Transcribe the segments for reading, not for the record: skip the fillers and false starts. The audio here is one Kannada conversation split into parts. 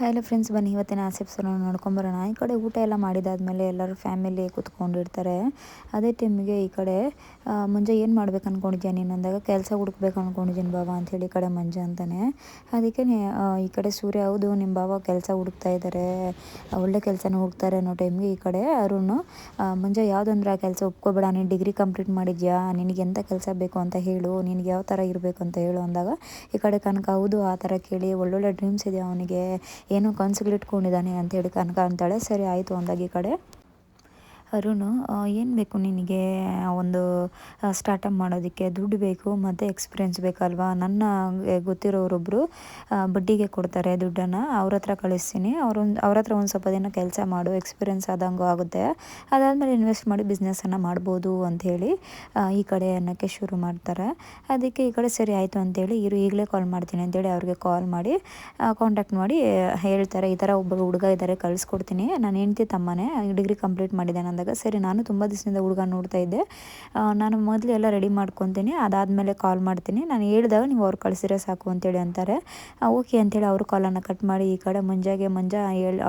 ಹಲೋ ಫ್ರೆಂಡ್ಸ್, ಬನ್ನಿ ಇವತ್ತಿನ ಆಸೆಪ್ಸನ್ನು ನೋಡ್ಕೊಂಬರೋಣ. ಈ ಕಡೆ ಊಟ ಎಲ್ಲ ಮಾಡಿದಾದ್ಮೇಲೆ ಎಲ್ಲರೂ ಫ್ಯಾಮಿಲಿ ಕೂತ್ಕೊಂಡಿರ್ತಾರೆ. ಅದೇ ಟೈಮಿಗೆ ಈ ಕಡೆ ಮಂಜ ಏನು ಮಾಡ್ಬೇಕು ಅಂದ್ಕೊಂಡಿದ್ಯಾ ನೀನು ಅಂದಾಗ, ಕೆಲಸ ಹುಡುಕ್ಬೇಕು ಅಂದ್ಕೊಂಡಿದ್ದೀನಿ ಬಾವ ಅಂಥೇಳಿ ಈ ಕಡೆ ಮಂಜ ಅಂತಾನೆ. ಅದಕ್ಕೆ ಈ ಕಡೆ ಸೂರ್ಯ, ಹೌದು ನಿಮ್ಮ ಬಾವ ಕೆಲಸ ಹುಡುಕ್ತಾ ಇದ್ದಾರೆ, ಒಳ್ಳೆ ಕೆಲಸನ ಹುಡುಕ್ತಾರೆ ಅನ್ನೋ ಟೈಮ್ಗೆ ಈ ಕಡೆ ಅರುಣ್, ಮಂಜ ಯಾವುದಂದ್ರೆ ಆ ಕೆಲಸ ಒಪ್ಕೋಬೇಡ, ನೀನು ಡಿಗ್ರಿ ಕಂಪ್ಲೀಟ್ ಮಾಡಿದ್ಯಾ, ನಿನಗೆ ಎಂಥ ಕೆಲಸ ಬೇಕು ಅಂತ ಹೇಳು, ನಿನಗೆ ಯಾವ ಥರ ಇರಬೇಕು ಅಂತ ಹೇಳು ಅಂದಾಗ ಈ ಕಡೆ ಕನಕ, ಹೌದು ಆ ಥರ ಕೇಳಿ ಒಳ್ಳೊಳ್ಳೆ ಡ್ರೀಮ್ಸ್ ಇದೆ ಅವನಿಗೆ, ಏನೋ ಕನಸುಗಳಿಟ್ಕೊಂಡಿದ್ದಾನೆ ಅಂತೇಳಿ ಕನಕ ಅಂತಾಳೆ. ಸರಿ ಆಯಿತು ಅಂದಾಗ ಈ ಕಡೆ ಅರುಣ್, ಏನು ಬೇಕು ನಿನಗೆ, ಒಂದು ಸ್ಟಾರ್ಟಪ್ ಮಾಡೋದಕ್ಕೆ ದುಡ್ಡು ಬೇಕು ಮತ್ತು ಎಕ್ಸ್ಪೀರಿಯೆನ್ಸ್ ಬೇಕಲ್ವಾ, ನನ್ನ ಗೊತ್ತಿರೋರೊಬ್ಬರು ಬಡ್ಡಿಗೆ ಕೊಡ್ತಾರೆ ದುಡ್ಡನ್ನು, ಅವ್ರ ಹತ್ರ ಕಳಿಸ್ತೀನಿ, ಅವ್ರ ಹತ್ರ ಒಂದು ಸ್ವಲ್ಪ ದಿನ ಕೆಲಸ ಮಾಡು, ಎಕ್ಸ್ಪೀರಿಯೆನ್ಸ್ ಆದಂಗೂ ಆಗುತ್ತೆ, ಅದಾದಮೇಲೆ ಇನ್ವೆಸ್ಟ್ ಮಾಡಿ ಬಿಸ್ನೆಸ್ಸನ್ನು ಮಾಡ್ಬೋದು ಅಂಥೇಳಿ ಈ ಕಡೆ ಅನ್ನೋಕ್ಕೆ ಶುರು ಮಾಡ್ತಾರೆ. ಅದಕ್ಕೆ ಈ ಕಡೆ ಸರಿ ಆಯಿತು ಅಂತೇಳಿ ಈಗಲೇ ಕಾಲ್ ಮಾಡ್ತೀನಿ ಅಂತೇಳಿ ಅವ್ರಿಗೆ ಕಾಲ್ ಮಾಡಿ ಕಾಂಟ್ಯಾಕ್ಟ್ ಮಾಡಿ ಹೇಳ್ತಾರೆ, ಈ ಥರ ಒಬ್ಬರು ಹುಡುಗ ಇದ್ದಾರೆ, ಕಳಿಸ್ಕೊಡ್ತೀನಿ, ನಾನು ಹೆಂಡ್ತಿ ತಮ್ಮನೇ, ಡಿಗ್ರಿ ಕಂಪ್ಲೀಟ್ ಮಾಡಿದ್ದೇನೆ ಅಂದಾಗ, ಸರಿ ನಾನು ತುಂಬ ದಿವಸದಿಂದ ಹುಡುಗ ನೋಡ್ತಾ ಇದ್ದೆ, ನಾನು ಮೊದಲು ಎಲ್ಲ ರೆಡಿ ಮಾಡ್ಕೊತೀನಿ, ಅದಾದಮೇಲೆ ಕಾಲ್ ಮಾಡ್ತೀನಿ, ನಾನು ಹೇಳಿದಾಗ ನೀವು ಅವ್ರು ಕಳಿಸಿದ್ರೆ ಸಾಕು ಅಂತೇಳಿ ಅಂತಾರೆ. ಓಕೆ ಅಂತೇಳಿ ಅವರು ಕಾಲನ್ನು ಕಟ್ ಮಾಡಿ ಈ ಕಡೆ ಮಂಜ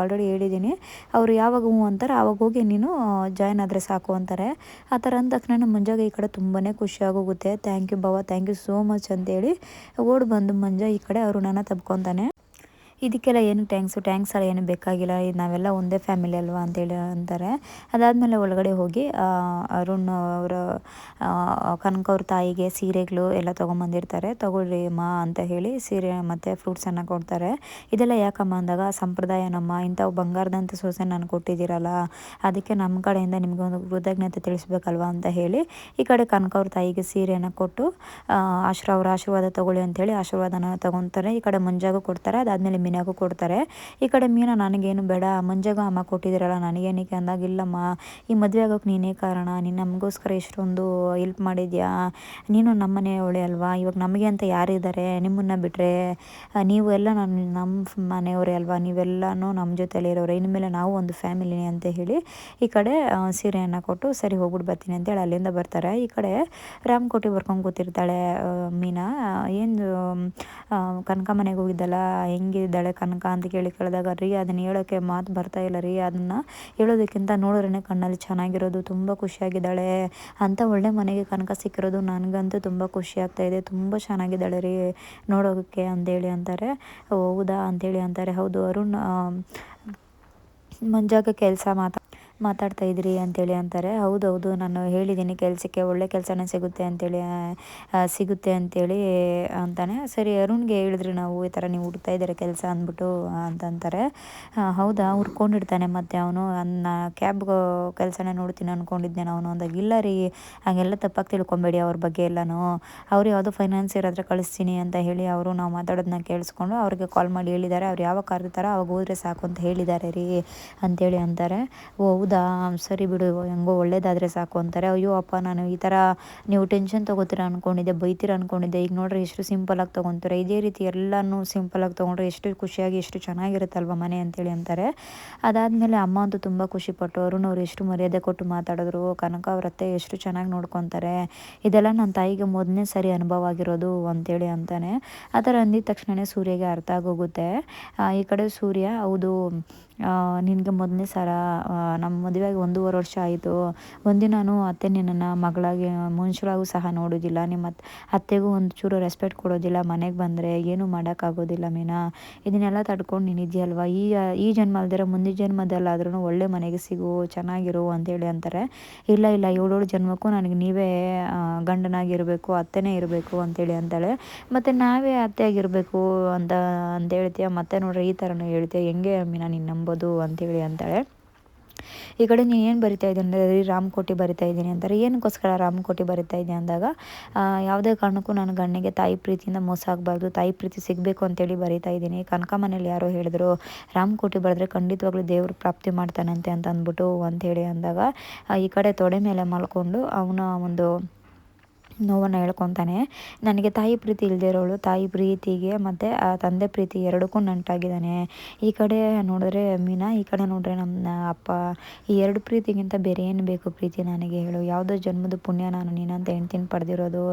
ಆಲ್ರೆಡಿ ಹೇಳಿದ್ದೀನಿ, ಅವರು ಯಾವಾಗ ಹ್ಞೂ ಅಂತಾರೆ ಆವಾಗ ಹೋಗಿ ನೀನು ಜಾಯ್ನ್ ಆದರೆ ಸಾಕು ಅಂತಾರೆ. ಆ ಥರ ಅಂದ ತಕ್ಷಣ ಮಂಜಾಗೆ ಈ ಕಡೆ ತುಂಬಾ ಖುಷಿಯಾಗೋಗುತ್ತೆ. ಥ್ಯಾಂಕ್ ಯು ಬಾವ, ಥ್ಯಾಂಕ್ ಯು ಸೋ ಮಚ್ ಅಂತೇಳಿ ಓಡಿ ಬಂದು ಮಂಜ ಈ ಕಡೆ ಅರುಣನ ತಬ್ಕೊತಾನೆ. ಇದಕ್ಕೆಲ್ಲ ಏನು ಟ್ಯಾಂಕ್ಸ್ ಎಲ್ಲ ಏನು ಬೇಕಾಗಿಲ್ಲ, ನಾವೆಲ್ಲ ಒಂದೇ ಫ್ಯಾಮಿಲಿ ಅಲ್ವಾ ಅಂತೇಳಿ ಅಂತಾರೆ. ಅದಾದಮೇಲೆ ಒಳಗಡೆ ಹೋಗಿ ಅರುಣ್ ಅವರ ಕನಕ ಅವ್ರ ತಾಯಿಗೆ ಸೀರೆಗಳು ಎಲ್ಲ ತೊಗೊಂಬಂದಿರ್ತಾರೆ. ತೊಗೊಳ್ರಿ ಅಮ್ಮ ಅಂತ ಹೇಳಿ ಸೀರೆ ಮತ್ತು ಫ್ರೂಟ್ಸನ್ನು ಕೊಡ್ತಾರೆ. ಇದೆಲ್ಲ ಯಾಕಮ್ಮ ಅಂದಾಗ, ಸಂಪ್ರದಾಯ ನಮ್ಮ, ಇಂಥವು ಬಂಗಾರದಂಥ ಸೊಸೆ ನಾನು ಕೊಟ್ಟಿದ್ದೀರಲ್ಲ, ಅದಕ್ಕೆ ನಮ್ಮ ಕಡೆಯಿಂದ ನಿಮಗೆ ಒಂದು ಕೃತಜ್ಞತೆ ತಿಳಿಸ್ಬೇಕಲ್ವ ಅಂತ ಹೇಳಿ ಈ ಕಡೆ ಕನಕ ಅವ್ರ ತಾಯಿಗೆ ಸೀರೆಯನ್ನು ಕೊಟ್ಟು ಅವ್ರ ಆಶೀರ್ವಾದ ತೊಗೊಳ್ಳಿ ಅಂಥೇಳಿ ಆಶೀರ್ವಾದನ ತೊಗೊತಾರೆ. ಈ ಕಡೆ ಮಂಜಾಗೂ ಕೊಡ್ತಾರೆ, ಅದಾದಮೇಲೆ ಮೀನಾಗೂ ಕೊಡ್ತಾರೆ. ಈ ಕಡೆ ಮೀನಾ, ನನಗೇನು ಬೇಡ, ಮಂಜಾಗೂ ಅಮ್ಮ ಕೊಟ್ಟಿದ್ದೀರಲ್ಲ ನನಗೇನಕ್ಕೆ ಅಂದಾಗ, ಇಲ್ಲಮ್ಮ ಈ ಮದುವೆ ಆಗೋಕ್ಕೆ ನೀನೇ ಕಾರಣ, ನೀನು ನಮಗೋಸ್ಕರ ಎಷ್ಟೊಂದು ಹೆಲ್ಪ್ ಮಾಡಿದ್ಯಾ, ನೀನು ನಮ್ಮನೆ ಅವಳೆ ಅಲ್ವಾ, ಇವಾಗ ನಮಗೆ ಅಂತ ಯಾರಿದ್ದಾರೆ ನಿಮ್ಮನ್ನು ಬಿಟ್ಟರೆ, ನೀವು ಎಲ್ಲ ನಮ್ಮ ಮನೆಯವರೇ ಅಲ್ವಾ, ನೀವೆಲ್ಲನೂ ನಮ್ಮ ಜೊತೆಲಿ ಇರೋರೆ, ಇನ್ಮೇಲೆ ನಾವು ಒಂದು ಫ್ಯಾಮಿಲಿನೇ ಅಂತ ಹೇಳಿ ಈ ಕಡೆ ಸೀರೆಯನ್ನು ಕೊಟ್ಟು ಸರಿ ಹೋಗ್ಬಿಟ್ಟು ಬರ್ತೀನಿ ಅಂತೇಳಿ ಅಲ್ಲಿಂದ ಬರ್ತಾರೆ. ಈ ಕಡೆ ರಾಮಕೋಟಿ ಬರ್ಕೊಂಡು ಕೂತಿರ್ತಾಳೆ ಮೀನಾ. ಏನು ಕನಕ ಮನೆಗೆ ಹೋಗಿದ್ದಲ್ಲ, ಹೆಂಗಿದ್ದಾಳೆ ಕನಕ ಅಂತ ಕೇಳಿದಾಗ, ರೀ ಅದನ್ನು ಹೇಳೋಕ್ಕೆ ಮಾತು ಬರ್ತಾ ಇಲ್ಲ ರೀ, ಅದನ್ನು ಹೇಳೋದಕ್ಕಿಂತ ನೋಡಿದ್ರೇ ಕಣ್ಣಲ್ಲಿ ಚೆನ್ನಾಗಿರೋದು, ತುಂಬ ಖುಷಿಯಾಗಿದ್ದಾಳೆ, ಅಂಥ ಒಳ್ಳೆ ಮನೆಗೆ ಕನಕ ಸಿಕ್ಕಿರೋದು ನನಗಂತೂ ತುಂಬ ಖುಷಿ ಆಗ್ತಾಯಿದೆ, ತುಂಬ ಚೆನ್ನಾಗಿದ್ದಾಳೆ ರೀ ನೋಡೋದಕ್ಕೆ ಅಂತೇಳಿ ಅಂತಾರೆ. ಹೌದಾ ಅಂತೇಳಿ ಅಂತಾರೆ. ಹೌದು ಅರುಣ್ ಮಂಜಾಗ ಕೆಲಸ ಮಾತಾಡ್ತಾ ಇದ್ರಿ ಅಂತೇಳಿ ಅಂತಾರೆ. ಹೌದೌದು, ನಾನು ಹೇಳಿದ್ದೀನಿ ಕೆಲಸಕ್ಕೆ ಒಳ್ಳೆ ಕೆಲಸನೇ ಸಿಗುತ್ತೆ ಅಂತೇಳಿ ಅಂತಾನೆ. ಸರಿ ಅರುಣ್ಗೆ ಹೇಳಿದ್ರಿ ನಾವು ಈ ಥರ ನೀವು ಹುಡುಕ್ತಾ ಇದ್ದಾರೆ ಕೆಲಸ ಅಂದ್ಬಿಟ್ಟು ಅಂತಂತಾರೆ. ಹೌದಾ, ಹುಡ್ಕೊಂಡಿರ್ತಾನೆ ಮತ್ತೆ ಅವನು, ಕ್ಯಾಬ್ ಕೆಲಸನೇ ನೋಡ್ತೀನಿ ಅಂದ್ಕೊಂಡಿದ್ದೆ ಅವನು ಅಂದಾಗ, ಇಲ್ಲ ರೀ ಹಾಗೆಲ್ಲ ತಪ್ಪಾಗಿ ತಿಳ್ಕೊಬೇಡಿ ಅವ್ರ ಬಗ್ಗೆ ಎಲ್ಲನೂ, ಅವ್ರು ಯಾವುದೋ ಫೈನಾನ್ಸಿಯರ್ ಹತ್ರ ಕಳಿಸ್ತೀನಿ ಅಂತ ಹೇಳಿ ಅವರು ನಾವು ಮಾತಾಡೋದನ್ನ ಕೇಳಿಸ್ಕೊಂಡು ಅವ್ರಿಗೆ ಕಾಲ್ ಮಾಡಿ ಹೇಳಿದ್ದಾರೆ, ಅವ್ರು ಯಾವಾಗ ಕರೀತಾರೋ ಅವಾಗ ಹೋದರೆ ಸಾಕು ಅಂತ ಹೇಳಿದ್ದಾರೆ ರೀ ಅಂತೇಳಿ ಅಂತಾರೆ. ಓ ಹೌದಾ, ಸರಿ ಬಿಡು, ಹೆಂಗೋ ಒಳ್ಳೇದಾದರೆ ಸಾಕು ಅಂತಾರೆ. ಅಯ್ಯೋ ಅಪ್ಪ, ನಾನು ಈ ಥರ ನೀವು ಟೆನ್ಷನ್ ತೊಗೋತೀರ ಅಂದ್ಕೊಂಡಿದ್ದೆ, ಬೈತೀರ ಅಂದ್ಕೊಂಡಿದ್ದೆ, ಈಗ ನೋಡ್ರಿ ಎಷ್ಟು ಸಿಂಪಲಾಗಿ ತೊಗೊತಾರೆ, ಇದೇ ರೀತಿ ಎಲ್ಲನೂ ಸಿಂಪಲಾಗಿ ತೊಗೊಂಡ್ರೆ ಎಷ್ಟು ಖುಷಿಯಾಗಿ ಎಷ್ಟು ಚೆನ್ನಾಗಿರುತ್ತಲ್ವ ಮನೆ ಅಂತೇಳಿ ಅಂತಾರೆ. ಅದಾದಮೇಲೆ ಅಮ್ಮ ಅಂತೂ ತುಂಬ ಖುಷಿಪಟ್ಟು, ಅರುಣ್ ಅವ್ರು ಎಷ್ಟು ಮರ್ಯಾದೆ ಕೊಟ್ಟು ಮಾತಾಡಿದ್ರು, ಕನಕ ಅವ್ರ ಅತ್ತೆ ಎಷ್ಟು ಚೆನ್ನಾಗಿ ನೋಡ್ಕೊತಾರೆ, ಇದೆಲ್ಲ ನನ್ನ ತಾಯಿಗೆ ಮೊದಲನೇ ಸರಿ ಅನುಭವ ಆಗಿರೋದು ಅಂತೇಳಿ ಅಂತಾನೆ. ಆ ಥರ ಅಂದಿದ ತಕ್ಷಣವೇ ಸೂರ್ಯಗೆ ಅರ್ಥ ಆಗೋಗುತ್ತೆ. ಈ ಕಡೆ ಸೂರ್ಯ, ಹೌದು ನಿನಗೆ ಮೊದಲನೇ ಸಲ, ನಮ್ಮ ಮದುವೆಯಾಗಿ 1.5 ವರ್ಷ ಆಯಿತು, ಒಂದಿನೂ ಅತ್ತೆ ನಿನ್ನನ್ನು ಮಗಳಾಗಿ ಮನುಷ್ಯರಾಗೂ ಸಹ ನೋಡೋದಿಲ್ಲ, ನಿಮ್ಮ ಅತ್ತೆಗೂ ಒಂದು ಚೂರು ರೆಸ್ಪೆಕ್ಟ್ ಕೊಡೋದಿಲ್ಲ, ಮನೆಗೆ ಬಂದರೆ ಏನೂ ಮಾಡೋಕ್ಕಾಗೋದಿಲ್ಲ ಮೀನಾ, ಇದನ್ನೆಲ್ಲ ತಡ್ಕೊಂಡು ನೀನು ಇದೆಯಲ್ವ, ಈ ಜನ್ಮ ಅಲ್ದಿರ ಮುಂದಿನ ಜನ್ಮದಲ್ಲಾದ್ರೂ ಒಳ್ಳೆ ಮನೆಗೆ ಸಿಗು, ಚೆನ್ನಾಗಿರು ಅಂತೇಳಿ ಅಂತಾರೆ. ಇಲ್ಲ 7 ಜನ್ಮಕ್ಕೂ ನನಗೆ ನೀವೇ ಗಂಡನಾಗಿರಬೇಕು, ಅತ್ತೆನೇ ಇರಬೇಕು ಅಂತೇಳಿ ಅಂತಾಳೆ. ಮತ್ತು ನಾವೇ ಅತ್ತೆಯಾಗಿರಬೇಕು ಅಂತ ಹೇಳ್ತೀಯ, ಮತ್ತೆ ನೋಡ್ರಿ ಈ ಥರನೂ ಹೇಳ್ತೀಯ, ಹೆಂಗೆ ಮೀನಾ ನೀನು ನಂಬೋದು ಅಂತೇಳಿ ಅಂತಾಳೆ. ಈ ಕಡೆ ನೀನು ಏನು ಬರಿತಾ ಇದ್ದೀನಿ ಅಂದರೆ, ರಾಮಕೋಟಿ ಬರಿತಾ ಇದ್ದೀನಿ ಅಂತಾರೆ. ಏನಕ್ಕೋಸ್ಕರ ರಾಮಕೋಟಿ ಬರಿತಾ ಇದ್ದೀನಿ ಅಂದಾಗ, ಯಾವುದೇ ಕಾರಣಕ್ಕೂ ನನ್ನ ಗಂಡನಿಗೆ ತಾಯಿ ಪ್ರೀತಿಯಿಂದ ಮೋಸ ಆಗಬಾರ್ದು, ತಾಯಿ ಪ್ರೀತಿ ಸಿಗಬೇಕು ಅಂತೇಳಿ ಬರಿತಾ ಇದ್ದೀನಿ. ಕನಕ ಮನೇಲಿ ಯಾರೋ ಹೇಳಿದ್ರು, ರಾಮಕೋಟಿ ಬರೆದ್ರೆ ಖಂಡಿತವಾಗ್ಲೂ ದೇವರು ಪ್ರಾಪ್ತಿ ಮಾಡ್ತಾನಂತೆ ಅಂತ ಅಂದ್ಬಿಟ್ಟು ಅಂಥೇಳಿ ಅಂದಾಗ, ಈ ಕಡೆ ತೊಡೆ ಮೇಲೆ ಮಲ್ಕೊಂಡು ಅವನ ಒಂದು ನೋವನ್ನು ಹೇಳ್ಕೊತಾನೆ. ನನಗೆ ತಾಯಿ ಪ್ರೀತಿ ಇಲ್ಲದೆ ಇರೋಳು ತಾಯಿ ಪ್ರೀತಿಗೆ ಮತ್ತು ತಂದೆ ಪ್ರೀತಿ ಎರಡಕ್ಕೂ ನಂಟಾಗಿದ್ದಾನೆ. ಈ ಕಡೆ ನೋಡಿದ್ರೆ ಮೀನಾ, ಈ ಕಡೆ ನೋಡಿದ್ರೆ ನಮ್ಮ ಅಪ್ಪ. ಈ ಎರಡು ಪ್ರೀತಿಗಿಂತ ಬೇರೆ ಏನು ಬೇಕು ಪ್ರೀತಿ ನನಗೆ ಹೇಳು? ಯಾವುದೋ ಜನ್ಮದ ಪುಣ್ಯ ನಾನು ನೀನಂತ ಹೆಂಡ್ತಿನ ಪಡೆದಿರೋದು.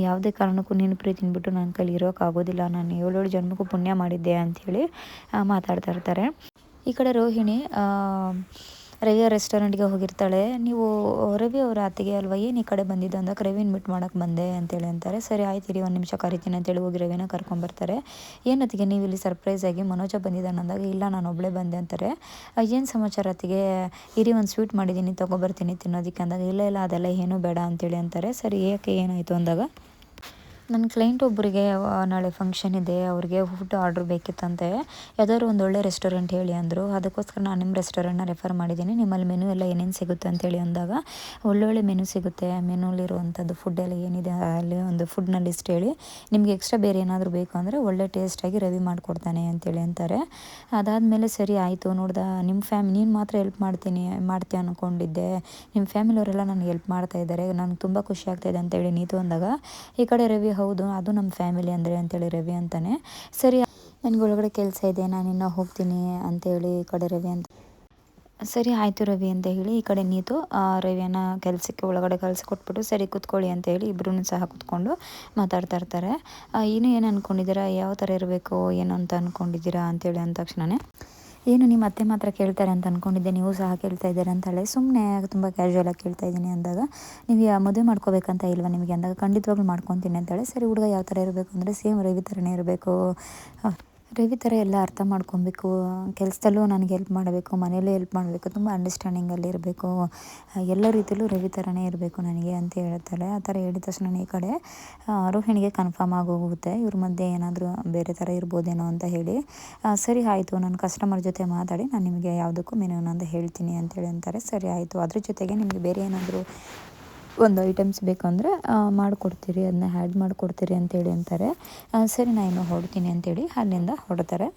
ಯಾವುದೇ ಕಾರಣಕ್ಕೂ ನಿನ್ನ ಪ್ರೀತಿನ ಬಿಟ್ಟು ನನ್ನ ಕೈಲಿ ಇರೋಕ್ಕಾಗೋದಿಲ್ಲ. ನಾನು 7 ಜನ್ಮಕ್ಕೂ ಪುಣ್ಯ ಮಾಡಿದ್ದೆ ಅಂಥೇಳಿ ಮಾತಾಡ್ತಾ ಇರ್ತಾರೆ. ಈ ಕಡೆ ರೋಹಿಣಿ ರವಿಯ ರೆಸ್ಟೋರೆಂಟ್ಗೆ ಹೋಗಿರ್ತಾಳೆ. ನೀವು ರವಿ ಅವರ ಅತ್ತಿಗೆ ಅಲ್ವಾ, ಏನು ಈ ಕಡೆ ಬಂದಿದ್ದು ಅಂದಾಗ ರವಿನ ಮೀಟ್ ಮಾಡೋಕ್ಕೆ ಬಂದೆ ಅಂತೇಳಿ ಅಂತಾರೆ. ಸರಿ ಆಯ್ತು ಇರಿ, ಒಂದು ನಿಮಿಷ ಕರಿತೀನಿ ಅಂತೇಳಿ ಹೋಗಿ ರವಿನ ಕರ್ಕೊಂಬರ್ತಾರೆ. ಏನು ಅತ್ತಿಗೆ ನೀವು ಇಲ್ಲಿ ಸರ್ಪ್ರೈಸ್ ಆಗಿ ಮನೋಜ ಬಂದಿದ್ದಾನೆ ಅಂದಾಗ ಇಲ್ಲ ನಾನು ಒಬ್ಬಳೇ ಬಂದೆ ಅಂತಾರೆ. ಏನು ಸಮಾಚಾರ ಅತ್ತಿಗೆ? ಇರಿ ಒಂದು ಸ್ವೀಟ್ ಮಾಡಿದ್ದೀನಿ ತೊಗೊಬರ್ತೀನಿ ತಿನ್ನೋದಕ್ಕೆ ಅಂದಾಗ ಇಲ್ಲ ಇಲ್ಲ ಅದೆಲ್ಲ ಏನೂ ಬೇಡ ಅಂತೇಳಿ ಅಂತಾರೆ. ಸರಿ ಏಕೆ ಏನಾಯಿತು ಅಂದಾಗ ನನ್ನ ಕ್ಲೈಂಟ್ ಒಬ್ಬರಿಗೆ ನಾಳೆ ಫಂಕ್ಷನ್ ಇದೆ, ಅವ್ರಿಗೆ ಫುಡ್ ಆರ್ಡ್ರ್ ಬೇಕಿತ್ತಂತೆ. ಯಾವ್ದಾದ್ರು ಒಂದು ಒಳ್ಳೆ ರೆಸ್ಟೋರೆಂಟ್ ಹೇಳಿ ಅಂದರು. ಅದಕ್ಕೋಸ್ಕರ ನಾನು ನಿಮ್ಮ ರೆಸ್ಟೋರೆಂಟ್ನ ರೆಫರ್ ಮಾಡಿದ್ದೀನಿ. ನಿಮ್ಮಲ್ಲಿ ಮೆನು ಎಲ್ಲ ಏನೇನು ಸಿಗುತ್ತೆ ಅಂತೇಳಿ ಅಂದಾಗ ಒಳ್ಳೊಳ್ಳೆ ಮೆನು ಸಿಗುತ್ತೆ. ಮೆನುಲಿರುವಂಥದ್ದು ಫುಡ್ ಎಲ್ಲ ಏನಿದೆ ಅಲ್ಲಿ ಒಂದು ಫುಡ್ನ ಲಿಸ್ಟ್ ಹೇಳಿ, ನಿಮಗೆ ಎಕ್ಸ್ಟ್ರಾ ಬೇರೆ ಏನಾದರೂ ಬೇಕು ಅಂದರೆ ಒಳ್ಳೆ ಟೇಸ್ಟಾಗಿ ರವಿ ಮಾಡಿಕೊಡ್ತಾನೆ ಅಂತೇಳಿ ಅಂತಾರೆ. ಅದಾದಮೇಲೆ ಸರಿ ಆಯಿತು ನೋಡ್ದೆ ನಿಮ್ಮ ನೀನು ಮಾತ್ರ ಹೆಲ್ಪ್ ಮಾಡ್ತೀಯ ಅಂದ್ಕೊಂಡಿದ್ದೆ, ನಿಮ್ಮ ಫ್ಯಾಮಿಲಿಯವರೆಲ್ಲ ನನಗೆ ಹೆಲ್ಪ್ ಮಾಡ್ತಾಯಿದ್ದಾರೆ, ನನಗೆ ತುಂಬ ಖುಷಿ ಆಗ್ತಾಯಿದೆ ಅಂತೇಳಿ ನೀತು ಅಂದಾಗ ಈ ಕಡೆ ರವಿ ಹೌದು ಅದು ನಮ್ಮ ಫ್ಯಾಮಿಲಿ ಅಂದರೆ ಅಂತೇಳಿ ರವಿ ಅಂತಾನೆ. ಸರಿ ನನಗೆ ಒಳಗಡೆ ಕೆಲಸ ಇದೆ ನಾನು ಇನ್ನೂ ಹೋಗ್ತೀನಿ ಅಂತೇಳಿ ಈ ಕಡೆ ರವಿ ಅಂತ ಸರಿ ಆಯಿತು ರವಿ ಅಂತ ಹೇಳಿ ಈ ಕಡೆ ನೀತು ರವಿಯನ್ನು ಕೆಲಸಕ್ಕೆ ಒಳಗಡೆ ಕಳಿಸ್ಕೊಟ್ಬಿಟ್ಟು ಸರಿ ಕೂತ್ಕೊಳ್ಳಿ ಅಂತ ಹೇಳಿ ಇಬ್ಬರೂ ಸಹ ಕೂತ್ಕೊಂಡು ಮಾತಾಡ್ತಾ ಇರ್ತಾರೆ. ಇನ್ನೂ ಏನು ಅಂದ್ಕೊಂಡಿದ್ದೀರಾ, ಯಾವ ಥರ ಇರಬೇಕು ಏನು ಅಂತ ಅಂದ್ಕೊಂಡಿದ್ದೀರಾ ಅಂತೇಳಿ ಅಂದ ತಕ್ಷಣವೇ ಏನು ನಿಮ್ಮ ಅತ್ತೆ ಮಾತ್ರ ಕೇಳ್ತಾರೆ ಅಂತ ಅಂದ್ಕೊಂಡಿದ್ದೆ, ನೀವು ಸಹ ಕೇಳ್ತಾ ಇದ್ದೀರಾ ಅಂತಾಳೆ. ಸುಮ್ಮನೆ ತುಂಬ ಕ್ಯಾಶುವಲಾಗಿ ಕೇಳ್ತಾ ಇದ್ದೀನಿ ಅಂದಾಗ ನೀವು ಮದುವೆ ಮಾಡ್ಕೋಬೇಕಂತ ಇಲ್ವಾ ನಿಮಗೆ ಅಂದಾಗ ಖಂಡಿತವಾಗ್ಲೂ ಮಾಡ್ಕೊತೀನಿ ಅಂತಾಳೆ. ಸರಿ ಹುಡುಗ ಯಾವ ಥರ ಇರಬೇಕು ಅಂದರೆ ಸೇಮ್ ರವಿ ಥರನೇ ಇರಬೇಕು, ರವಿ ಥರ ಎಲ್ಲ ಅರ್ಥ ಮಾಡ್ಕೊಬೇಕು, ಕೆಲಸದಲ್ಲೂ ನನಗೆ ಹೆಲ್ಪ್ ಮಾಡಬೇಕು, ಮನೇಲೂ ಹೆಲ್ಪ್ ಮಾಡಬೇಕು, ತುಂಬ ಅಂಡರ್ಸ್ಟ್ಯಾಂಡಿಂಗಲ್ಲಿ ಇರಬೇಕು, ಎಲ್ಲ ರೀತಿಯಲ್ಲೂ ರವಿ ಥರನೇ ಇರಬೇಕು ನನಗೆ ಅಂತ ಹೇಳ್ತಾಳೆ. ಆ ಥರ ಹೇಳಿದ ತಕ್ಷಣ ಈ ಕಡೆ ರೋಹಿಣಿಗೆ ಕನ್ಫರ್ಮ್ ಆಗೋಗುತ್ತೆ ಇವ್ರ ಮಧ್ಯೆ ಏನಾದರೂ ಬೇರೆ ಥರ ಇರ್ಬೋದೇನೋ ಅಂತ ಹೇಳಿ ಸರಿ ಆಯಿತು ನಾನು ಕಸ್ಟಮರ್ ಜೊತೆ ಮಾತಾಡಿ ನಾನು ನಿಮಗೆ ಯಾವುದಕ್ಕೂ ಮೆನುನ ಅಂತ ಹೇಳ್ತೀನಿ ಅಂತೇಳಿ ಅಂತಾರೆ. ಸರಿ ಆಯಿತು, ಅದ್ರ ಜೊತೆಗೆ ನಿಮಗೆ ಬೇರೆ ಏನಾದರೂ ಒಂದು ಐಟಮ್ಸ್ ಬೇಕಂದರೆ ಮಾಡಿಕೊಡ್ತೀರಿ, ಅದನ್ನ ಆ್ಯಡ್ ಮಾಡಿಕೊಡ್ತೀರಿ ಅಂತೇಳಿ ಅಂತಾರೆ. ಸರಿ ನಾನು ಇನ್ನೂ ಹೊರಡ್ತೀನಿ ಅಂತೇಳಿ ಅಲ್ಲಿಂದ ಹೊರಡ್ತಾರೆ.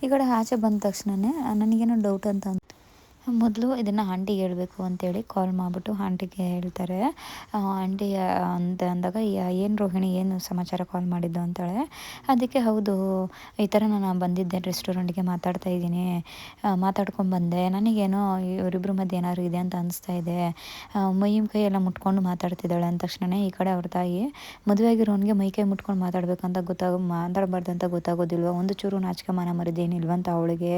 ಈ ಕಡೆ ಆಚೆ ಬಂದ ತಕ್ಷಣವೇ ನನಗೇನೋ ಡೌಟ್ ಅಂತ ಮೊದಲು ಇದನ್ನು ಆಂಟಿಗೆ ಹೇಳಬೇಕು ಅಂತೇಳಿ ಕಾಲ್ ಮಾಡಿಬಿಟ್ಟು ಆಂಟಿಗೆ ಹೇಳ್ತಾರೆ. ಆಂಟಿ ಅಂತ ಅಂದಾಗ ಏನು ರೋಹಿಣಿ ಏನು ಸಮಾಚಾರ ಕಾಲ್ ಮಾಡಿದ್ದು ಅಂತಾಳೆ. ಅದಕ್ಕೆ ಹೌದು ಈ ಥರ ನಾನು ಬಂದಿದ್ದೆ ರೆಸ್ಟೋರೆಂಟ್ಗೆ ಮಾತಾಡ್ತಾ ಇದ್ದೀನಿ, ಮಾತಾಡ್ಕೊಂಡು ಬಂದೆ, ನನಗೇನೋ ಇವರಿಬ್ಬರ ಮಧ್ಯೆ ಏನಾದ್ರು ಇದೆ ಅಂತ ಅನಿಸ್ತಾ ಇದೆ, ಮೈ ಕೈ ಎಲ್ಲ ಮುಟ್ಕೊಂಡು ಮಾತಾಡ್ತಿದ್ದಾಳೆ ಅಂದ ತಕ್ಷಣ ಈ ಕಡೆ ಅವ್ರ ತಾಯಿ ಮದುವೆ ಆಗಿರೋನಿಗೆ ಮೈ ಕೈ ಮುಟ್ಕೊಂಡು ಮಾತಾಡಬೇಕಂತ ಮಾತಾಡಬಾರ್ದಂತ ಗೊತ್ತಾಗೋದಿಲ್ವ, ಒಂದು ಚೂರು ನಾಚಿಕೆ ಮಾನ ಮರಿದೇನಿಲ್ವಂತ ಅವಳಿಗೆ,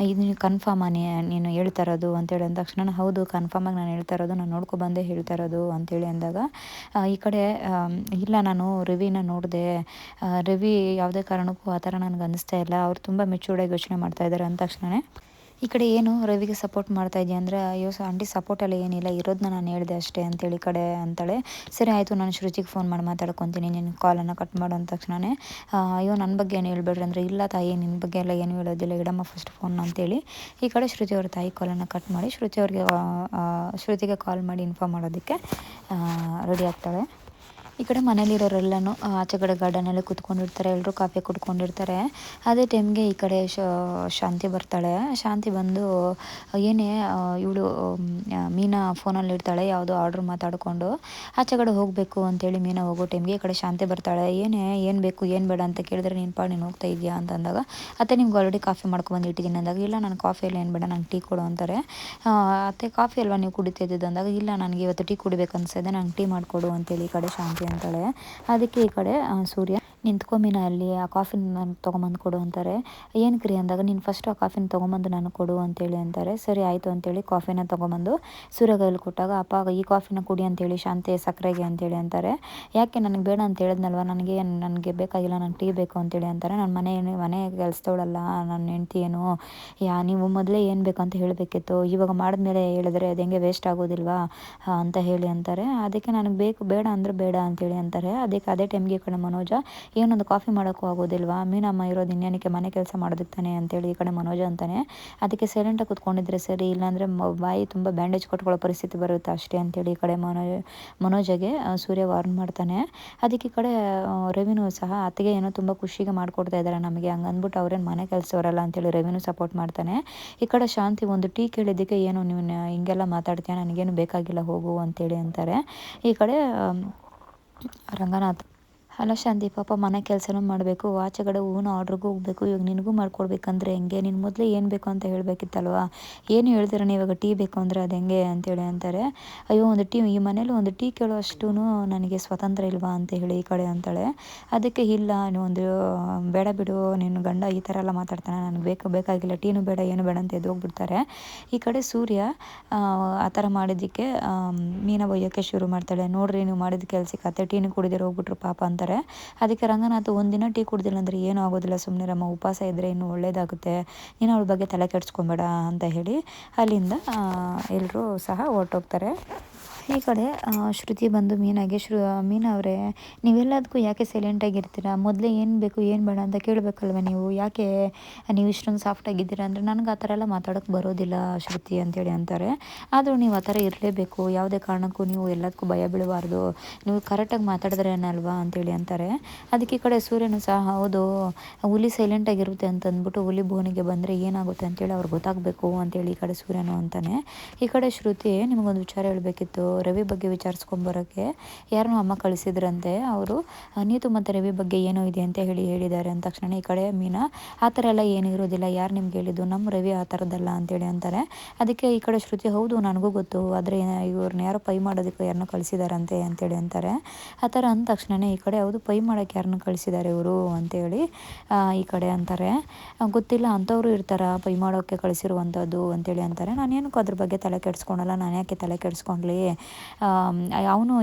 ಇದು ನೀವು ಕನ್ಫರ್ಮ್ ನೀನು ಹೇಳ್ತಾ ಇರೋದು ಅಂತೇಳಿ ಅಂದ ತಕ್ಷಣ ಹೌದು ಕನ್ಫರ್ಮಾಗಿ ನಾನು ಹೇಳ್ತಾ ಇರೋದು, ನಾನು ನೋಡ್ಕೊಬಂದೇ ಹೇಳ್ತಾ ಇರೋದು ಅಂತೇಳಿ ಅಂದಾಗ ಈ ಕಡೆ ಇಲ್ಲ ನಾನು ರವಿನ ನೋಡಿದೆ, ರವಿ ಯಾವುದೇ ಕಾರಣಕ್ಕೂ ಆ ಥರ ನನಗೆ ಅನ್ನಿಸ್ತಾ ಇಲ್ಲ, ಅವ್ರು ತುಂಬ ಮೆಚೂರ್ಡಾಗಿ ಯೋಚನೆ ಮಾಡ್ತಾ ಇದ್ದಾರೆ ಅಂದ ತಕ್ಷಣ ಈ ಕಡೆ ಏನು ರವಿಗೆ ಸಪೋರ್ಟ್ ಮಾಡ್ತಾ ಇದೆಯಾ ಅಂದರೆ ಅಯ್ಯೋ ಆಂಟಿ ಸಪೋರ್ಟೆಲ್ಲ ಏನಿಲ್ಲ, ಇರೋದನ್ನ ನಾನು ಹೇಳಿದೆ ಅಷ್ಟೇ ಅಂತೇಳಿ ಕಡೆ ಅಂತಾಳೆ. ಸರಿ ಆಯಿತು ನಾನು ಶ್ರುತಿಗೆ ಫೋನ್ ಮಾಡಿ ಮಾತಾಡ್ಕೊತೀನಿ, ನಿನ್ನ ಕಾಲನ್ನು ಕಟ್ ಮಾಡೋ ಅಂದ ತಕ್ಷಣ ಅಯ್ಯೋ ನನ್ನ ಬಗ್ಗೆ ಏನು ಹೇಳ್ಬೇಡ್ರಿ ಅಂದರೆ ಇಲ್ಲ ತಾಯಿ ನಿನ್ನ ಬಗ್ಗೆ ಎಲ್ಲ ಏನು ಹೇಳೋದಿಲ್ಲ, ಇಡಮ್ಮ ಫಸ್ಟ್ ಫೋನ್ ಅಂತೇಳಿ ಈ ಕಡೆ ಶ್ರುತಿ ಅವ್ರ ತಾಯಿ ಕಾಲನ್ನು ಕಟ್ ಮಾಡಿ ಶ್ರುತಿಗೆ ಕಾಲ್ ಮಾಡಿ ಇನ್ಫಾರ್ಮ್ ಮಾಡೋದಕ್ಕೆ ರೆಡಿ ಆಗ್ತಾಳೆ. ಈ ಕಡೆ ಮನೇಲಿರೋರೆಲ್ಲನೂ ಆಚೆ ಕಡೆ ಗಾರ್ಡನಲ್ಲಿ ಕೂತ್ಕೊಂಡಿರ್ತಾರೆ, ಎಲ್ಲರೂ ಕಾಫಿ ಕುಡ್ಕೊಂಡಿರ್ತಾರೆ. ಅದೇ ಟೈಮ್ಗೆ ಈ ಕಡೆ ಶಾಂತಿ ಬರ್ತಾಳೆ. ಶಾಂತಿ ಬಂದು ಏನೇ ಇವಳು ಮೀನಾ ಫೋನಲ್ಲಿ ಇರ್ತಾಳೆ, ಯಾವುದೋ ಆರ್ಡ್ರ್ ಮಾತಾಡಿಕೊಂಡು ಆಚೆ ಕಡೆ ಹೋಗಬೇಕು ಅಂತೇಳಿ ಮೀನಾ ಹೋಗೋ ಟೈಮ್ಗೆ ಈ ಕಡೆ ಶಾಂತಿ ಬರ್ತಾಳೆ. ಏನು ಬೇಕು ಏನು ಬೇಡ ಅಂತ ಕೇಳಿದ್ರೆ ನೀನು ಹೋಗ್ತಾ ಇದೆಯಾ ಅಂತ ಅಂದಾಗ ಅತ್ತೆ ನಿಮ್ಗೆ ಆಲ್ರೆಡಿ ಕಾಫಿ ಮಾಡ್ಕೊಂಡು ಇಟ್ಟಿದ್ದೀನಿ ಅಂದಾಗ ಇಲ್ಲ ನಾನು ಕಾಫಿ ಎಲ್ಲ ಏನು ಬೇಡ ನಂಗೆ ಟೀ ಕೊಡು ಅಂತಾರೆ. ಅತ್ತೆ ಕಾಫಿ ಅಲ್ವಾ ನೀವು ಕುಡಿತಿದ್ದು ಅಂದಾಗ ಇಲ್ಲ ನನಗೆ ಇವತ್ತು ಟೀ ಕುಡಿಬೇಕು ಅನ್ಸಿದೆ, ನಂಗೆ ಟೀ ಮಾಡಿಕೊಡು ಅಂತೇಳಿ ಈ ಕಡೆ ಶಾಂತಿ ಅಂತಾಳೆ. ಅದಕ್ಕೆ ಈ ಕಡೆ ಸೂರ್ಯ ನಿಂತ್ಕೊಂಬಿನ ಅಲ್ಲಿ ಆ ಕಾಫಿನ ನನಗೆ ತೊಗೊಂಬಂದು ಕೊಡು ಅಂತಾರೆ. ಏನು ಕ್ರಿ ಅಂದಾಗ ನೀನು ಫಸ್ಟ್ ಆ ಕಾಫಿನ ತೊಗೊಂಬಂದು ನನಗೆ ಕೊಡು ಅಂತೇಳಿ ಅಂತಾರೆ. ಸರಿ ಆಯಿತು ಅಂತೇಳಿ ಕಾಫಿನ ತೊಗೊಂಬಂದು ಸೂರ್ಯಗೈಲಿ ಕೊಟ್ಟಾಗ ಅಪ್ಪ ಈ ಕಾಫಿನ ಕುಡಿ ಅಂತೇಳಿ ಶಾಂತಿ ಸಕ್ಕರೆಗೆ ಅಂತೇಳಿ ಅಂತಾರೆ. ಯಾಕೆ ನನಗೆ ಬೇಡ ಅಂತ ಹೇಳಿದ್ನಲ್ವ, ನನಗೆ ಬೇಕಾಗಿಲ್ಲ, ನನಗೆ ಟೀ ಬೇಕು ಅಂತೇಳಿ ಅಂತಾರೆ. ನಾನು ಮನೆ ಕೆಲಸದವಳಲ್ಲ, ನನ್ನ ಹೆಂಡ್ತಿ ಏನು ನೀವು ಮೊದಲೇ ಏನು ಬೇಕಂತ ಹೇಳಬೇಕಿತ್ತು, ಇವಾಗ ಮಾಡಿದ್ಮೇಲೆ ಹೇಳಿದ್ರೆ ಅದು ಹೆಂಗೆ ವೇಸ್ಟ್ ಆಗೋದಿಲ್ವಾ ಅಂತ ಹೇಳಿ ಅಂತಾರೆ. ಅದಕ್ಕೆ ನನಗೆ ಬೇಡ ಅಂದರೆ ಬೇಡ ಅಂತೇಳಿ ಅಂತಾರೆ. ಅದಕ್ಕೆ ಅದೇ ಟೈಮ್ಗೆ ಈ ಕಡೆ ಮನೋಜ ಏನೊಂದು ಕಾಫಿ ಮಾಡೋಕ್ಕೂ ಆಗೋದಿಲ್ವಾ, ಮೀನಮ್ಮ ಇರೋದು ಇನ್ನೇನಕ್ಕೆ ಮನೆ ಕೆಲಸ ಮಾಡೋದಕ್ಕೆ ತಾನೆ ಅಂತೇಳಿ ಈ ಕಡೆ ಮನೋಜ ಅಂತಾನೆ. ಅದಕ್ಕೆ ಸೈಲೆಂಟಾಗಿ ಕೂತ್ಕೊಂಡಿದ್ರೆ ಸರಿ, ಇಲ್ಲಾಂದರೆ ಬಾಯಿ ತುಂಬ ಬ್ಯಾಂಡೇಜ್ ಕಟ್ಕೊಳ್ಳೋ ಪರಿಸ್ಥಿತಿ ಬರುತ್ತೆ ಅಷ್ಟೇ ಅಂತೇಳಿ ಈ ಕಡೆ ಮನೋಜಗೆ ಸೂರ್ಯ ವಾರ್ನ್ ಮಾಡ್ತಾನೆ. ಅದಕ್ಕೆ ಈ ಕಡೆ ರವಿನೂ ಸಹ ಅತ್ತಿಗೆ ಏನೋ ತುಂಬ ಖುಷಿಗೆ ಮಾಡಿಕೊಡ್ತಾ ಇದ್ದಾರೆ ನಮಗೆ, ಹಂಗೆ ಅಂದ್ಬಿಟ್ಟು ಅವ್ರೇನು ಮನೆ ಕೆಲಸವರಲ್ಲ ಅಂತೇಳಿ ರವಿನೂ ಸಪೋರ್ಟ್ ಮಾಡ್ತಾನೆ. ಈ ಕಡೆ ಶಾಂತಿ ಒಂದು ಟೀ ಕೇಳಿದ್ದಕ್ಕೆ ಏನು ನೀವು ಹಿಂಗೆಲ್ಲ ಮಾತಾಡ್ತೀಯ, ನನಗೇನು ಬೇಕಾಗಿಲ್ಲ ಹೋಗು ಅಂತೇಳಿ ಅಂತಾರೆ. ಈ ಕಡೆ ರಂಗನಾಥ್. ಅಲ್ಲ ಶಾಂತಿ, ಪಾಪ ಮನೆ ಕೆಲಸನೂ ಮಾಡಬೇಕು, ಆಚೆಗಡೆ ಹೂವಿನ ಆರ್ಡ್ರಿಗೂ ಹೋಗಬೇಕು. ಇವಾಗ ನಿನಗೂ ಮಾಡ್ಕೊಡ್ಬೇಕಂದ್ರೆ ಹೆಂಗೆ? ನಿನ್ನ ಮೊದಲೇ ಏನು ಬೇಕು ಅಂತ ಹೇಳಬೇಕಿತ್ತಲ್ವಾ? ಏನು ಹೇಳ್ತೀರಣ್ಣ ಇವಾಗ ಟೀ ಬೇಕು ಅಂದರೆ ಅದು ಹೆಂಗೆ ಅಂತೇಳಿ ಅಂತಾರೆ. ಅಯ್ಯೋ, ಒಂದು ಟೀ ಈ ಮನೇಲಿ ಒಂದು ಟೀ ಕೇಳೋವಷ್ಟು ನನಗೆ ಸ್ವತಂತ್ರ ಇಲ್ವಾ ಅಂತ ಹೇಳಿ ಈ ಕಡೆ ಅಂತಾಳೆ. ಅದಕ್ಕೆ ಇಲ್ಲ ಒಂದು ಬೇಡ ಬಿಡು, ನಿನ್ನ ಗಂಡ ಈ ಥರ ಎಲ್ಲ ಮಾತಾಡ್ತಾನೆ, ನನಗೆ ಬೇಕಾಗಿಲ್ಲ, ಟೀನು ಬೇಡ ಏನು ಬೇಡ ಅಂತ ಎದ್ದೋಗ್ಬಿಡ್ತಾರೆ. ಈ ಕಡೆ ಸೂರ್ಯ ಆ ಥರ ಮಾಡಿದ್ದಕ್ಕೆ ಮೀನಾ ಬೈಯೋಕ್ಕೆ ಶುರು ಮಾಡ್ತಾಳೆ. ನೋಡ್ರಿ, ನೀವು ಮಾಡಿದ ಕೆಲ್ಸಕ್ಕೆ ಅತ್ತೆ ಟೀನು ಕುಡಿದಿರೋ ಹೋಗ್ಬಿಟ್ರು ಪಾಪ ಅಂತಾರೆ. ಅದಕ್ಕೆ ರಂಗನಾಥ್, ಒಂದಿನ ಟೀ ಕುಡ್ದಿಲ್ಲ ಅಂದರೆ ಏನೂ ಆಗೋದಿಲ್ಲ, ಸುಮ್ಮನಿರಮ್ಮ, ಉಪವಾಸ ಇದ್ದರೆ ಇನ್ನೂ ಒಳ್ಳೇದಾಗುತ್ತೆ, ನೀನು ಅವಳ ಬಗ್ಗೆ ತಲೆ ಕೆಡಿಸ್ಕೊಬೇಡ ಅಂತ ಹೇಳಿ ಅಲ್ಲಿಂದ ಎಲ್ಲರೂ ಸಹ ಹೊರಟೋಗ್ತಾರೆ. ಈ ಕಡೆ ಶ್ರುತಿ ಬಂದು ಮೀನಾಗೆ, ಮೀನಾ ಅವರೇ, ನೀವೆಲ್ಲದಕ್ಕೂ ಯಾಕೆ ಸೈಲೆಂಟಾಗಿರ್ತೀರಾ? ಮೊದಲೇ ಏನು ಬೇಕು ಏನು ಬೇಡ ಅಂತ ಕೇಳಬೇಕಲ್ವ ನೀವು? ಯಾಕೆ ನೀವು ಇಷ್ಟೊಂದು ಸಾಫ್ಟಾಗಿದ್ದೀರಾ ಅಂದರೆ, ನನಗೆ ಆ ಥರ ಎಲ್ಲ ಮಾತಾಡೋಕ್ಕೆ ಬರೋದಿಲ್ಲ ಶ್ರುತಿ ಅಂತೇಳಿ ಅಂತಾರೆ. ಆದರೂ ನೀವು ಆ ಥರ ಇರಲೇಬೇಕು, ಯಾವುದೇ ಕಾರಣಕ್ಕೂ ನೀವು ಎಲ್ಲದಕ್ಕೂ ಭಯ ಬೀಳಬಾರ್ದು, ನೀವು ಕರೆಕ್ಟಾಗಿ ಮಾತಾಡಿದ್ರೇನಲ್ವಾ ಅಂತೇಳಿ ಅಂತಾರೆ. ಅದಕ್ಕೆ ಈ ಕಡೆ ಸೂರ್ಯನು ಸಹ, ಹೌದು, ಹುಲಿ ಸೈಲೆಂಟಾಗಿರುತ್ತೆ ಅಂತಂದ್ಬಿಟ್ಟು ಹುಲಿ ಬೋನಿಗೆ ಬಂದರೆ ಏನಾಗುತ್ತೆ ಅಂತೇಳಿ ಅವ್ರಿಗೆ ಗೊತ್ತಾಗಬೇಕು ಅಂತೇಳಿ ಈ ಕಡೆ ಸೂರ್ಯನು ಅಂತಾನೆ. ಈ ಕಡೆ ಶ್ರುತಿ, ನಿಮಗೊಂದು ವಿಚಾರ ಹೇಳಬೇಕಿತ್ತು, ರವಿ ಬಗ್ಗೆ ವಿಚಾರಿಸ್ಕೊಂಬರೋಕ್ಕೆ ಯಾರನ್ನೋ ಅಮ್ಮ ಕಳಿಸಿದ್ರಂತೆ. ಅವರು ನೀತು ಮತ್ತು ರವಿ ಬಗ್ಗೆ ಏನೋ ಇದೆ ಅಂತ ಹೇಳಿದ್ದಾರೆ ಅಂದ ತಕ್ಷಣ ಈ ಕಡೆ ಮೀನಾ, ಆ ಥರ ಎಲ್ಲ ಏನೂ ಇರೋದಿಲ್ಲ, ಯಾರು ನಿಮ್ಗೆ ಹೇಳಿದ್ದು, ನಮ್ಮ ರವಿ ಆ ಥರದ್ದಲ್ಲ ಅಂತೇಳಿ ಅಂತಾರೆ. ಅದಕ್ಕೆ ಈ ಕಡೆ ಶ್ರುತಿ, ಹೌದು ನನಗೂ ಗೊತ್ತು, ಆದರೆ ಇವ್ರನ್ನ ಯಾರೋ ಪೈ ಮಾಡೋದಕ್ಕೆ ಯಾರನ್ನೋ ಕಳಿಸಿದಾರಂತೆ ಅಂತೇಳಿ ಅಂತಾರೆ. ಆ ಥರ ಅಂದ ತಕ್ಷಣ ಈ ಕಡೆ, ಹೌದು, ಪೈ ಮಾಡೋಕ್ಕೆ ಯಾರನ್ನ ಕಳಿಸಿದ್ದಾರೆ ಇವರು ಅಂತೇಳಿ ಈ ಕಡೆ ಅಂತಾರೆ. ಗೊತ್ತಿಲ್ಲ, ಅಂಥವ್ರು ಇರ್ತಾರ ಪೈ ಮಾಡೋಕ್ಕೆ ಕಳಿಸಿರುವಂಥದ್ದು ಅಂತೇಳಿ ಅಂತಾರೆ. ನಾನೇನಕ್ಕೂ ಅದ್ರ ಬಗ್ಗೆ ತಲೆ ಕೆಡಿಸ್ಕೊಳಲ್ಲ, ನಾನು ಯಾಕೆ ತಲೆ ಕೆಡಿಸ್ಕೊಳ್ಲಿ, ಅವನು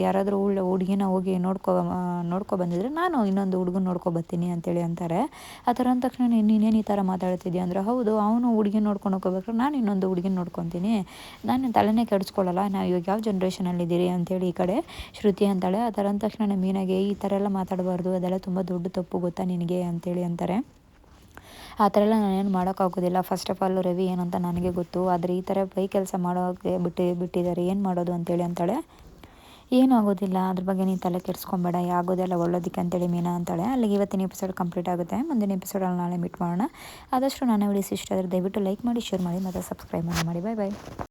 ಯಾರಾದರೂ ಹುಡುಗಿನ ಹೋಗಿ ನೋಡ್ಕೊ ಬಂದಿದ್ರೆ ನಾನು ಇನ್ನೊಂದು ಹುಡುಗನ ನೋಡ್ಕೊಬರ್ತೀನಿ ಅಂತೇಳಿ ಅಂತಾರೆ. ಆ ಥರ ಅಂದ ತಕ್ಷಣ ನೀನೇನು ಈ ಥರ ಮಾತಾಡ್ತಿದ್ಯಾ ಅಂದರೆ, ಹೌದು, ಅವನು ಹುಡುಗಿನ ನೋಡ್ಕೊಂಡು ಹೋಗ್ಬೇಕಾದ್ರೆ ನಾನು ಇನ್ನೊಂದು ಹುಡುಗಿನ ನೋಡ್ಕೊತೀನಿ, ನಾನು ತಲೆನೇ ಕೆಡಿಸ್ಕೊಳ್ಳಲ್ಲ, ನಾವು ಇವಾಗ ಯಾವ ಜನ್ರೇಷನಲ್ಲಿದ್ದೀರಿ ಅಂತೇಳಿ ಈ ಕಡೆ ಶ್ರುತಿ ಅಂತಾಳೆ. ಆ ಥರ ಅಂದ ತಕ್ಷಣ ಮೀನಾಗೆ, ಈ ಥರ ಎಲ್ಲ ಮಾತಾಡಬಾರ್ದು, ಅದೆಲ್ಲ ತುಂಬ ದೊಡ್ಡ ತಪ್ಪು ಗೊತ್ತಾ ನಿನಗೆ ಅಂತೇಳಿ ಅಂತಾರೆ. ಆ ಥರ ಎಲ್ಲ ನಾನೇನು ಮಾಡೋಕ್ಕಾಗೋದಿಲ್ಲ, ಫಸ್ಟ್ ಆಫ್ ಆಲ್ ರವಿ ಏನು ಅಂತ ನನಗೆ ಗೊತ್ತು, ಆದರೆ ಈ ಥರ ಪೈ ಕೆಲಸ ಮಾಡೋಕ್ಕೆ ಬಿಟ್ಟಿದ್ದಾರೆ, ಏನು ಮಾಡೋದು ಅಂತೇಳಿ ಅಂತಾಳೆ. ಏನೂ ಆಗೋದಿಲ್ಲ, ಅದ್ರ ಬಗ್ಗೆ ನೀನು ತಲೆ ಕೆಡಿಸ್ಕೊಬೇಡ, ಆಗೋದೆಲ್ಲ ಒಳ್ಳೇದಕ್ಕೆ ಅಂತೇಳಿ ಮೀನಾ ಅಂತಾಳೆ. ಅಲ್ಲಿಗೆ ಇವತ್ತಿನ ಎಪಿಸೋಡ್ ಕಂಪ್ಲೀಟ್ ಆಗುತ್ತೆ. ಮುಂದಿನ ಎಪಿಸೋಡಲ್ಲಿ ನಾಳೆ ಮೀಟ್ ಮಾಡೋಣ. ಆದಷ್ಟು ನನ್ನ ವಿಡಿಯೋಸ್ ಇಷ್ಟ ಆದರೆ ದಯವಿಟ್ಟು ಲೈಕ್ ಮಾಡಿ, ಶೇರ್ ಮಾಡಿ ಮತ್ತು ಸಬ್ಸ್ಕ್ರೈಬ್ ಮಾಡಿ. ಬಾಯ್ ಬಾಯ್.